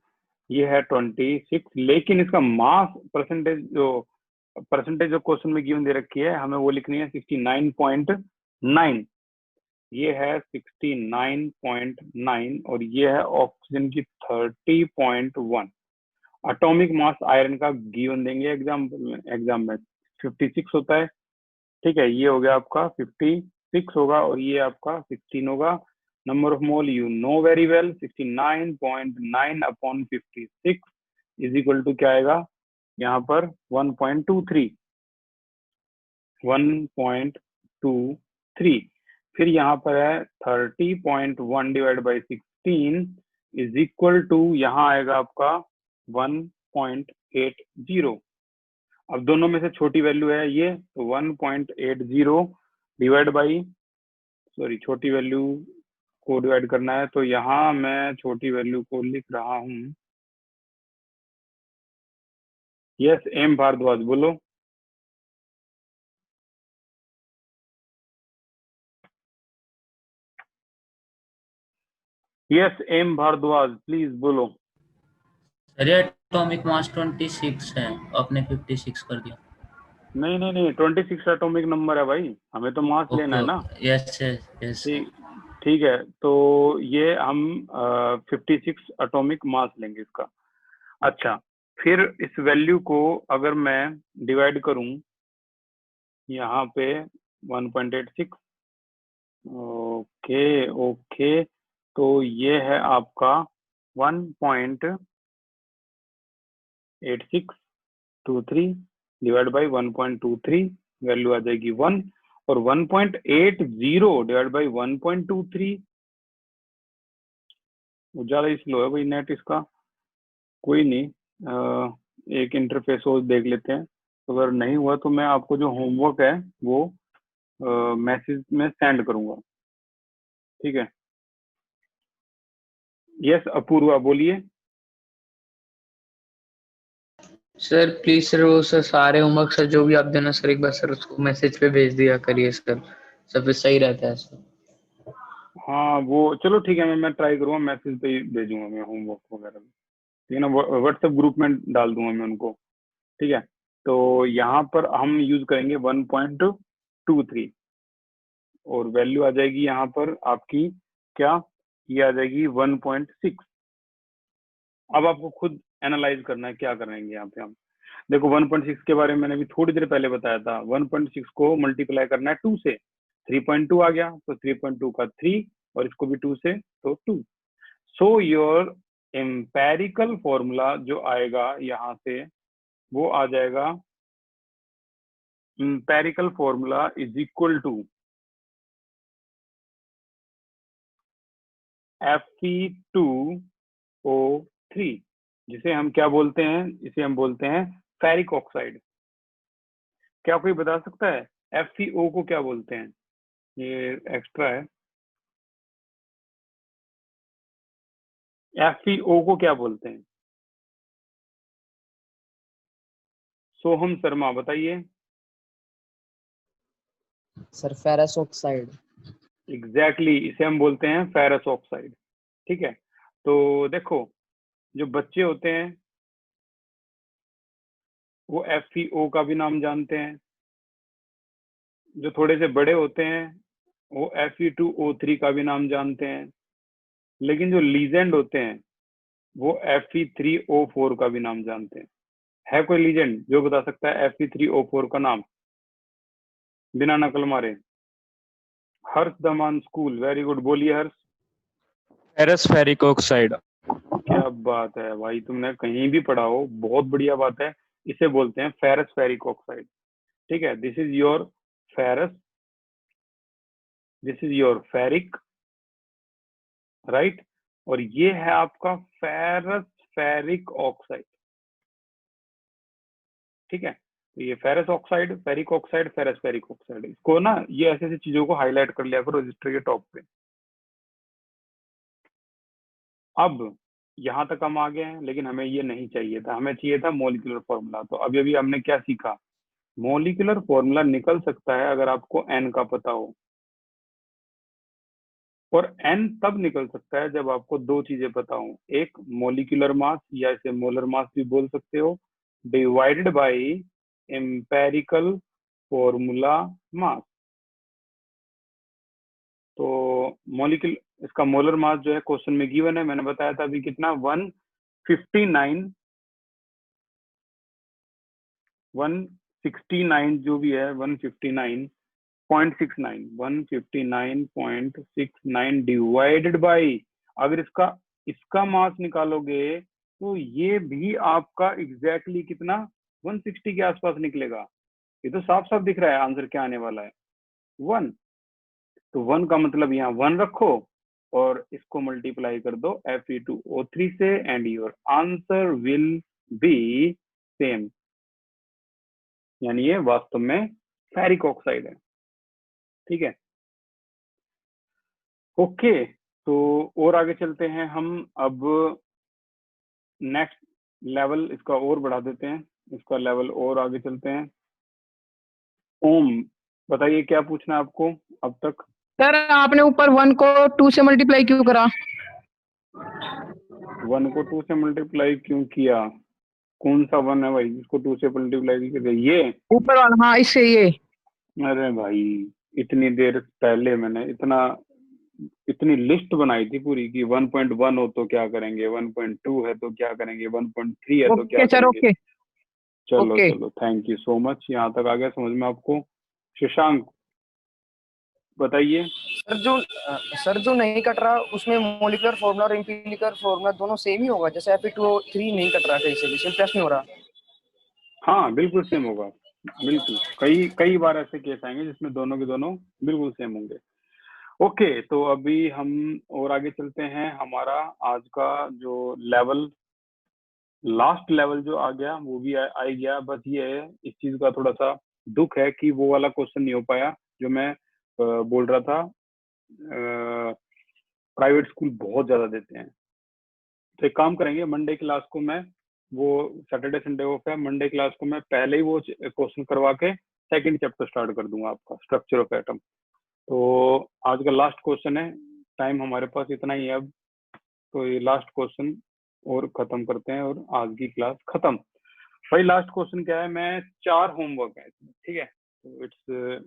S1: ये है 26। लेकिन इसका मास परसेंटेज जो क्वेश्चन में गिवन दे रखी है हमें वो लिखनी है 69.9। ये है 69.9 और ये है ऑक्सीजन की 30.1। एटॉमिक मास आयरन का गिवन देंगे एग्जाम में 56 होता है, ठीक है। ये हो गया आपका 56 होगा और ये आपका 16 होगा। Number of mole you know very well, 69.9 upon 56 is equal to क्या आएगा यहाँ पर? 1.23। फिर यहाँ पर है 30.1 divide by 16 is equal to यहाँ आएगा आपका 1.80। अब दोनों में से छोटी वैल्यू है ये, तो 1.80 डिवाइड बाई, सॉरी छोटी वैल्यू को डिवाइड करना है, तो यहाँ मैं छोटी वैल्यू को लिख रहा हूँ। यस एम भारद्वाज बोलो। यस एम भारद्वाज प्लीज बोलो।
S5: अरे एटॉमिक मास 26 है, आपने 56 कर दिया।
S1: नहीं 26 एटॉमिक नंबर है भाई, हमें तो मास लेना है ना।
S5: Yes yes.
S1: ठीक है, तो ये हम 56 एटॉमिक मास लेंगे इसका। अच्छा, फिर इस वैल्यू को अगर मैं डिवाइड करूं यहाँ पे 1.86, ओके, तो ये है आपका 1.8623 डिवाइड बाई 1.23, वैल्यू आ जाएगी 1। और 1.80 डिवाइड बाई 1.23 ज्यादा ही स्लो है भाई नेट इसका, कोई नहीं, एक इंटरफेस और देख लेते हैं। अगर नहीं हुआ तो मैं आपको जो होमवर्क है वो मैसेज में सेंड करूंगा, ठीक है। यस अपूर्वा बोलिए।
S6: सर प्लीज सर वो सर सारे होमवर्क सर जो भी आप देना सर एक बार सर उसको मैसेज पे भेज दिया करिए सर, सब सही रहता है सर।
S1: हाँ वो चलो ठीक है, मैं ट्राई करूंगा, मैसेज पे ही भेजूंगा मैं होमवर्क वगैरह, ठीक है ना, व्हाट्सएप ग्रुप में डाल दूंगा मैं उनको, ठीक है। तो यहाँ पर हम यूज करेंगे 1.23 और वैल्यू आ जाएगी यहाँ पर आपकी क्या, ये आ जाएगी 1.6। अब आपको खुद एनालाइज करना है क्या करेंगे यहाँ पे हम। देखो 1.6 के बारे में मैंने भी थोड़ी देर पहले बताया था। 1.6 को मल्टीप्लाई करना है 2 से, 3.2 आ गया तो 3.2 का 3 और इसको भी 2 से तो 2। सो योर एम्पेरिकल फॉर्मूला जो आएगा यहाँ से वो आ जाएगा, empirical formula is equal to Fe2O3, जिसे हम क्या बोलते हैं, इसे हम बोलते हैं फेरिक ऑक्साइड। क्या कोई बता सकता है FeO को क्या बोलते हैं? ये एक्स्ट्रा है। FeO को क्या बोलते हैं? सोहम शर्मा बताइए।
S2: Sir ferrous oxide.
S1: एग्जैक्टली इसे हम बोलते हैं फेरस ऑक्साइड। ठीक है, तो देखो जो बच्चे होते हैं वो FeO का भी नाम जानते हैं, जो थोड़े से बड़े होते हैं वो Fe2O3 का भी नाम जानते हैं, लेकिन जो लीजेंड होते हैं वो Fe3O4 का भी नाम जानते हैं। है कोई लीजेंड जो बता सकता है Fe3O4 का नाम बिना नकल मारे? हर्ष दमान स्कूल, वेरी गुड, बोलिए हर्ष।
S7: Ferrous ferric oxide.
S1: क्या बात है भाई, तुमने कहीं भी पढ़ा हो, बहुत बढ़िया बात है। इसे बोलते हैं फेरस फेरिक ऑक्साइड। ठीक है, this is your ferrous, this is your ferric, right, और ये है आपका फेरस फेरिक ऑक्साइड। ठीक है, तो ये ferrous oxide, ferric oxide, ferrous ferric oxide, इसको ना ये ऐसे ऐसी चीजों को हाईलाइट कर लिया करो रजिस्टर के टॉप पे। अब यहाँ तक हम आ गए हैं, लेकिन हमें ये नहीं चाहिए था, हमें चाहिए था मॉलिक्यूलर फॉर्मूला। तो अभी अभी हमने क्या सीखा? मॉलिक्यूलर फॉर्मूला निकल सकता है अगर आपको n का पता हो, और n तब निकल सकता है जब आपको दो चीजें पता हो, एक मॉलिक्यूलर मास या इसे मोलर मास भी बोल सकते हो, divided by empirical formula mass. तो मॉलिक्यूल, इसका मोलर मास जो है क्वेश्चन में गिवन है, मैंने बताया था अभी कितना, 169 जो भी है 159.69 डिवाइडेड बाय, अगर इसका मास निकालोगे तो ये भी आपका एग्जैक्टली कितना 160 के आसपास निकलेगा। ये तो साफ साफ दिख रहा है आंसर क्या आने वाला है, 1। तो 1 का मतलब यहाँ 1 रखो और इसको मल्टीप्लाई कर दो Fe2O3 से and your answer will be same, यानी ये वास्तव में फेरिक ऑक्साइड है। ठीक है, ओके, तो और आगे चलते हैं हम। अब नेक्स्ट लेवल इसका और बढ़ा देते हैं, इसका लेवल और आगे चलते हैं। ओम बताइए क्या पूछना है आपको अब तक?
S8: सर आपने ऊपर 1 को 2 से मल्टीप्लाई क्यों करा?
S1: 1 को 2 से मल्टीप्लाई क्यों किया? कौन सा 1 है भाई जिसको 2 से मल्टीप्लाई किया? ये ऊपर
S8: वाला, हाँ इससे ये।
S1: अरे भाई इतनी देर पहले मैंने इतनी लिस्ट बनाई थी पूरी कि 1.1 हो तो क्या करेंगे, 1.2 है तो क्या करेंगे, 1.3 है तो क्या करेंगे। चलो चलो, थैंक यू सो मच, यहाँ तक आ गया समझ में आपको। शशांक बताइए।
S2: सर जो नहीं कट रहा उसमें मॉलिक्यूलर फॉर्मूला और एम्पिरिकल फॉर्मूला दोनों सेम ही होगा, जैसे Fe2O3 नहीं कट रहा कहीं से भी, सिंपल नहीं हो रहा।
S1: हाँ बिल्कुल सेम होगा, बिल्कुल कई बार ऐसे केस आएंगे जिसमें दोनों के दोनों बिल्कुल सेम होंगे। ओके, तो अभी हम और आगे चलते हैं। हमारा आज का जो लेवल, लास्ट लेवल जो आ गया वो भी आ गया। बस ये है, इस चीज का थोड़ा सा दुख है कि वो वाला क्वेश्चन नहीं हो पाया जो मैं बोल रहा था। प्राइवेट स्कूल बहुत ज्यादा देते हैं, तो एक काम करेंगे, मंडे क्लास को मैं, वो सैटरडे संडे ऑफ है, मंडे क्लास को मैं पहले ही वो क्वेश्चन करवा के सेकंड चैप्टर स्टार्ट कर दूंगा आपका, स्ट्रक्चर ऑफ एटम। तो आज का लास्ट क्वेश्चन है, टाइम हमारे पास इतना ही है अब, तो ये लास्ट क्वेश्चन और खत्म करते हैं और आज की क्लास खत्म। भाई लास्ट क्वेश्चन क्या है, मैं 4 होमवर्क है इसमें, ठीक है, तो it's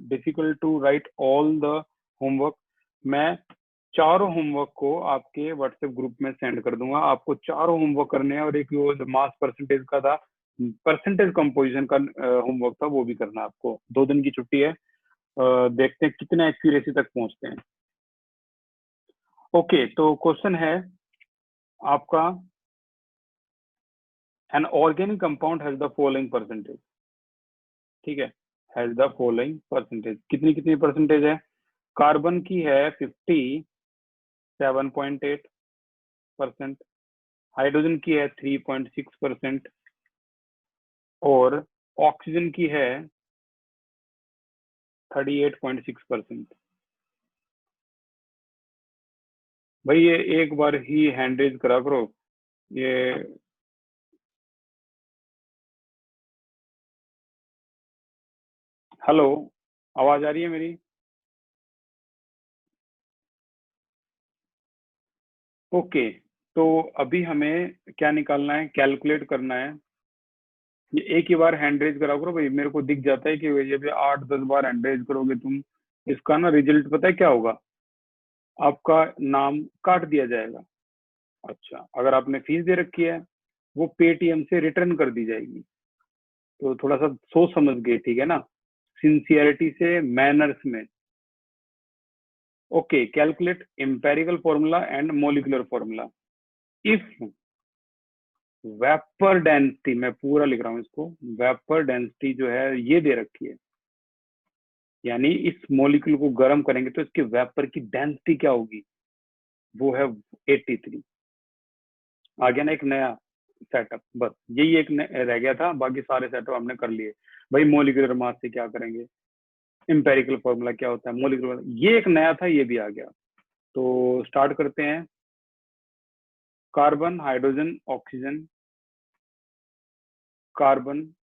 S1: difficult to write all the homework. मैं चारों होमवर्क को आपके व्हाट्सएप ग्रुप में सेंड कर दूंगा, आपको चारों होमवर्क करने हैं, और एक वो मास परसेंटेज का था, परसेंटेज कंपोजिशन का होमवर्क था, वो भी करना है आपको। 2 दिन की छुट्टी है, देखते हैं कितने एक्यूरेसी तक पहुंचते हैं। ओके, तो क्वेश्चन है आपका, an organic compound has the following percentage, ठीक है, हैज द फॉलोइंग परसेंटेज, कितनी कितनी परसेंटेज है? कार्बन की है 57.8%, हाइड्रोजन की है 3.6%, और ऑक्सीजन की है 38.6%। भाई ये एक बार ही हैंड रेज करा करो, ये हेलो, आवाज आ रही है मेरी? ओके, तो अभी हमें क्या निकालना है, कैलकुलेट करना है। ये एक ही बार हैंड रेज करा करो भाई, मेरे को दिख जाता है कि ये भी 8-10 बार हैंड रेज करोगे तुम, इसका ना रिजल्ट पता है क्या होगा, आपका नाम काट दिया जाएगा। अच्छा, अगर आपने फीस दे रखी है वो पेटीएम से रिटर्न कर दी जाएगी, तो थोड़ा सा सोच समझ के, ठीक है ना, सिंसियरिटी से, मैनर्स में। Okay, calculate empirical formula and molecular formula. If vapour density, मैं पूरा लिख रहा हूं इसको, वेपर डेंसिटी जो है ये दे रखी है, यानी इस मॉलिक्यूल को गर्म करेंगे तो इसके वेपर की डेंसिटी क्या होगी, वो है 83। आ गया ना एक नया सेटअप, बस यही एक रह गया था, बाकी सारे सेटअप हमने कर लिए। भाई मोलिकुलर मास से क्या करेंगे, एम्पेरिकल फॉर्मूला क्या होता है, मोलिकुलर, ये एक नया था, ये भी आ गया। तो स्टार्ट करते हैं। Carbon, hydrogen, oxygen, carbon,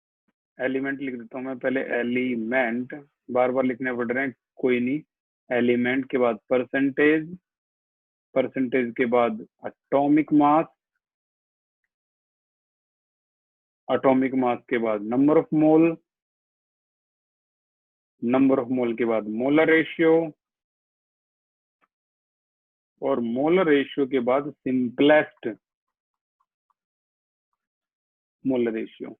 S1: element लिख देता हूं मैं पहले, एलिमेंट, बार बार लिखने पड़ रहे हैं, कोई नहीं, एलिमेंट के बाद परसेंटेज, परसेंटेज के बाद एटॉमिक मास, एटॉमिक मास के बाद number of mole, number of मोल के बाद मोलर रेशियो, और मोलर रेशियो के बाद सिंपलेस्ट मोलर रेशियो।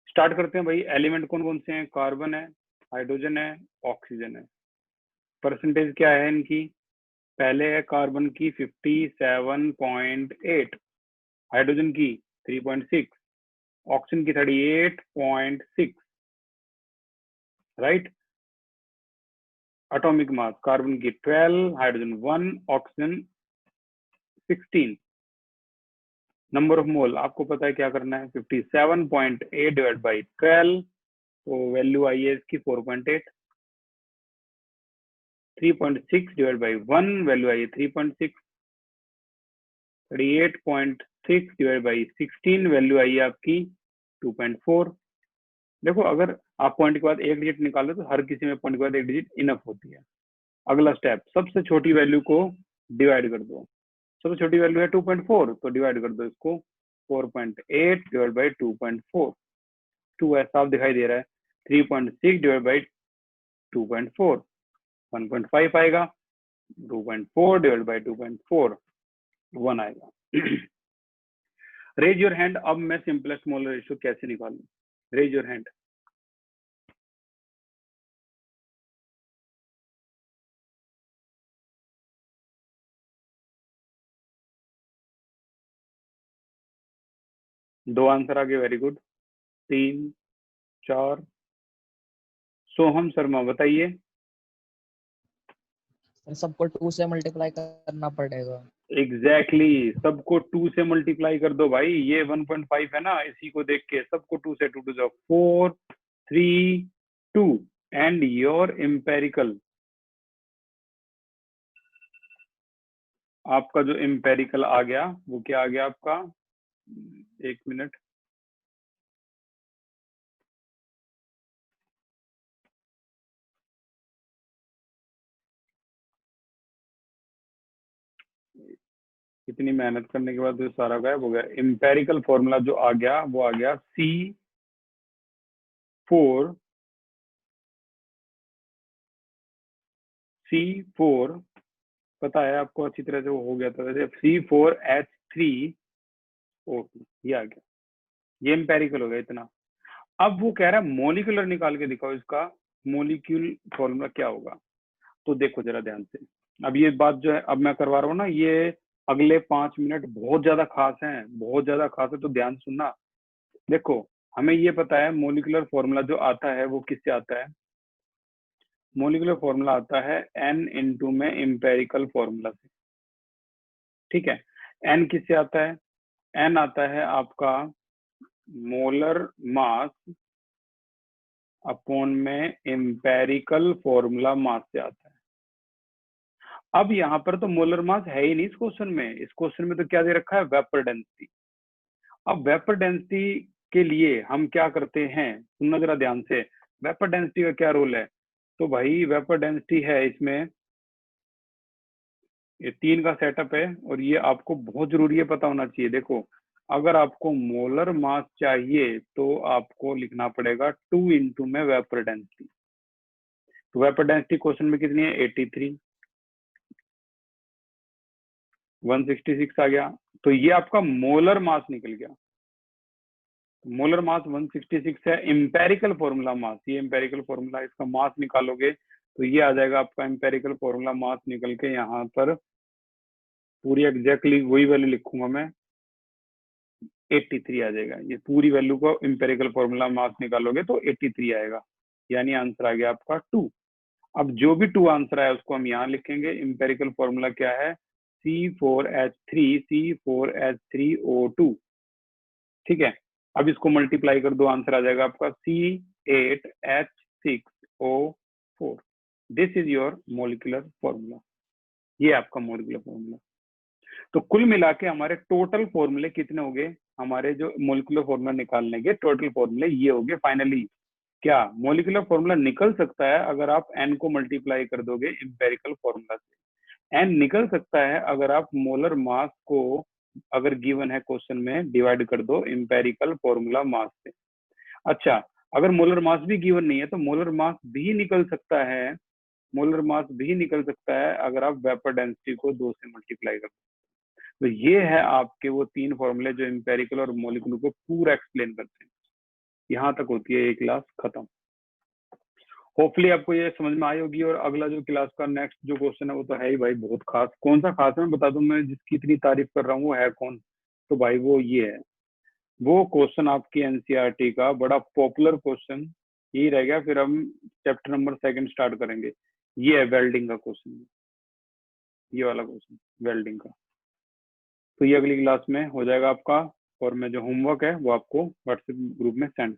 S1: स्टार्ट करते हैं भाई। एलिमेंट कौन कौन से हैं, कार्बन है, हाइड्रोजन है, ऑक्सीजन है। परसेंटेज क्या है इनकी, पहले है कार्बन की 57.8, हाइड्रोजन की 3.6, ऑक्सीजन की 38.6, राइट। एटॉमिक मास, कार्बन की 12, हाइड्रोजन 1, ऑक्सीजन 16। नंबर ऑफ मोल आपको पता है क्या करना है, 57.8 डिवाइड बाई 12, तो वैल्यू आई है इसकी 4.8। 3.6 डिवाइड बाई 1, वैल्यू आई है 3.6। 38.6 डिवाइड बाई 16, वैल्यू आई है आपकी 2.4। देखो, अगर आप पॉइंट के बाद एक डिजिट निकालो तो हर किसी में पॉइंट के बाद एक डिजिट इनफ होती है। अगला स्टेप, सबसे छोटी वैल्यू को डिवाइड कर दो। सबसे छोटी वैल्यू है 2.4, तो डिवाइड कर दो इसको, 4.8 डिवाइड बाई 2.4, 2 है, साफ दिखाई दे रहा है। 3.6 डिवाइड बाई 2.4, 1.5 आएगा। 2.4 डिवाइड बाई 2.4, 1 आएगा। रेज योर हैंड, अब मैं सिंपलेस्ट मोलर रेशियो कैसे निकालूं, रेज योर हैंड। दो आंसर आ गए, वेरी गुड। 3, 4। सोहम शर्मा बताइए।
S9: सबको 2 से मल्टीप्लाई करना पड़ेगा।
S1: एग्जैक्टली exactly, सबको 2 से मल्टीप्लाई कर दो भाई, ये 1.5 है ना, इसी को देख के सबको 2 से, 2 टू 4, 3, 2, एंड योर एम्पेरिकल, आपका जो एम्पेरिकल आ गया वो क्या आ गया आपका, 1 मिनट, इतनी मेहनत करने के बाद तो सारा गायब हो गया। एम्पेरिकल फॉर्मूला जो आ गया वो आ गया C4 पता है आपको अच्छी तरह से, वो हो गया था वैसे, C4H3O2 ये आ गया, ये एम्पेरिकल हो गया इतना। अब वो कह रहा है मोलिकुलर निकाल के दिखाओ, इसका मोलिक्यूल फॉर्मूला क्या होगा। तो देखो जरा ध्यान से, अब ये बात जो है अब मैं करवा रहा हूँ ना, ये अगले 5 मिनट बहुत ज्यादा खास हैं, बहुत ज्यादा खास है, तो ध्यान सुनना। देखो हमें ये पता है मोलिकुलर फॉर्मूला जो आता है वो किससे आता है, मोलिकुलर फॉर्मूला आता है N में एम्पेरिकल फॉर्मूला से, ठीक है। N किससे आता है, N आता है आपका मोलर मास अपॉन में एम्पेरिकल फॉर्मूला मास से आता है। अब यहाँ पर तो मोलर मास है ही नहीं इस क्वेश्चन में, इस क्वेश्चन में तो क्या दे रखा है, वेपर डेंसिटी। अब वेपर डेंसिटी के लिए हम क्या करते हैं, सुनना जरा ध्यान से, वेपर डेंसिटी का क्या रोल है। तो भाई वेपर डेंसिटी है इसमें, ये 3 का सेटअप है और ये आपको बहुत जरूरी है, पता होना चाहिए। देखो अगर आपको मोलर मास चाहिए तो आपको लिखना पड़ेगा 2 में वेपर डेंसिटी। तो वेपर डेंसिटी क्वेश्चन में कितनी है, 83, 166 आ गया, तो ये आपका मोलर मास निकल गया। मोलर मास 166 है, एम्पेरिकल फॉर्मूला मास, ये एम्पेरिकल फॉर्मूला, इसका मास निकालोगे तो ये आ जाएगा आपका एम्पेरिकल फॉर्मूला मास निकल के, यहाँ पर पूरी एग्जैक्टली वही वैल्यू लिखूंगा मैं, 83 आ जाएगा। ये पूरी वैल्यू को एम्पेरिकल फॉर्मूला मास निकालोगे तो 83 आएगा, यानी आंसर आ गया आपका 2। अब जो भी 2 आंसर आया उसको हम यहाँ लिखेंगे। एम्पेरिकल फॉर्मूला क्या है, C4H3O2, ठीक है। अब इसको मल्टीप्लाई कर दो, आंसर आ जाएगा आपका C8H6O4। This is your molecular formula, ये आपका मोलिकुलर फॉर्मूला। तो कुल मिला के हमारे टोटल फॉर्मूले कितने हो गए, हमारे जो मोलिकुलर फॉर्मूला निकालने के टोटल फॉर्मूले ये हो गए फाइनली। क्या मोलिकुलर फॉर्मूला निकल सकता है अगर आप n को मल्टीप्लाई कर दोगे एम्पेरिकल फॉर्मूला से, n निकल सकता है अगर आप मोलर मास को, अगर गिवन है क्वेश्चन में, डिवाइड कर दो एम्पेरिकल फॉर्मूला मास से। अच्छा अगर मोलर मास भी गिवन नहीं है तो मोलर मास भी निकल सकता है, मोलर मास भी निकल सकता है अगर आप वेपर डेंसिटी को 2 से मल्टीप्लाई कर दो। तो ये है आपके वो 3 फॉर्मूले जो एम्पेरिकल और मोलिकुलर को पूरा एक्सप्लेन करते हैं। यहाँ तक होती है ये क्लास खत्म। होपफुली आपको ये समझ में आई होगी। और अगला जो क्लास का नेक्स्ट जो क्वेश्चन है वो तो है ही भाई बहुत खास। कौन सा खास है मैं बता दूं, मैं जिसकी इतनी तारीफ कर रहा हूँ वो है कौन, तो भाई वो ये है, वो क्वेश्चन आपकी एनसीईआरटी का बड़ा पॉपुलर क्वेश्चन यही रह गया। फिर हम चैप्टर नंबर 2 स्टार्ट करेंगे। ये है वेल्डिंग का क्वेश्चन, ये वाला क्वेश्चन वेल्डिंग का। तो ये अगली क्लास में हो जाएगा आपका, और मैं जो होमवर्क है वो आपको व्हाट्सएप ग्रुप में सेंड